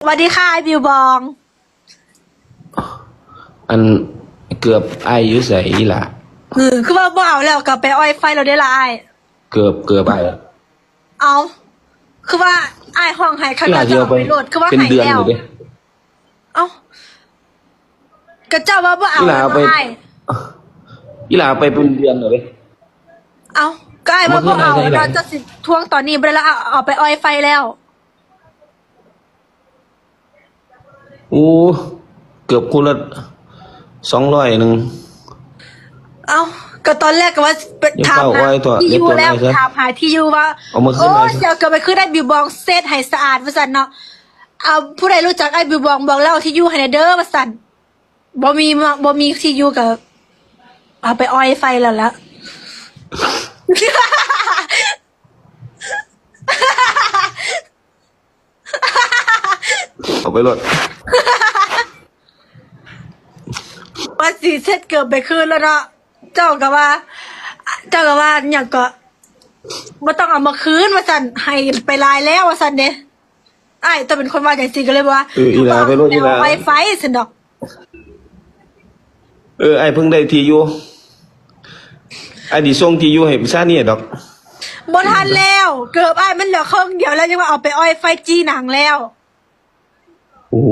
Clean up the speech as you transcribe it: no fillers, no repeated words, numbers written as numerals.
สวัสดีค่ะไอบิวบอง อันเกือบไอายอยู่ใส่อีหล่ะคือว่าบ่เอาแล้วกลับไปอ้อยไฟเราได้ละไอายเกือบไอายเอาคือว่าไอายห้องหายข้าง อีห ห ล่า น้า เดี จะ ยว เอา ไป ไปโหลดคือว่า เป็น หาย เดือน แล้ว อยู่เด้ กระเจ้าว่าบ่เอา อีห แล้ ล่าว ไป ไอาย อีหล่าไปเป็นเดือนเลย เอาก็ไอายว่าบ่เอา เอามาคืนให้ได้ เราจะสิทวงตอนนี้ไปแล้วเอาไปอ้อยไฟแล้ว โอ้เกือบคนละ200นึง เอาก็ตอนแรกก็ว่าไป อย่า ถาม เฝ้าอ้ นะ อยตัว ที่อยู่ อย่า แล้ว ตัวอ้อยซะ ถามหาที่อยู่ว่า เอามาคืน โอ้ หน่อยซะ เดี๋ยวก็ไปคือได้บิวบองเซตให้สะอาดว่าซั่นเนาะเอาผู้ใดรู้จักไอบิวบองบอกแล้วที่อยู่ให้ในเด้อว่าซั่นบ่มีที่อยู่กับเอาไปอ้อยไฟแล้วละ เอาไปรถ ว่าสีเซ็ตเกือบไปคืนแล้วเนาะเจ้าก็ว่าอย่างก็ไม่ต้องเอามาคืนว่าสันให้ไปลายแล้วว่าสันเด้ไอ้ายต้องเป็นคนว่าอย่างสิก็เลยว่า อีหล่าไปรถอีหล่า ไวไฟสินดอก ไอเพิ่งได้ที่อยู่ไอดิส่งที่อยู่ให้พี่ซ่านี่ดอก บนทันแล้ว เกือบไอ้ายมันเหลือเครื่องเดียวแล้วยังว่าเอาไปอ้อยไฟจี้หนังแล้ว โอ้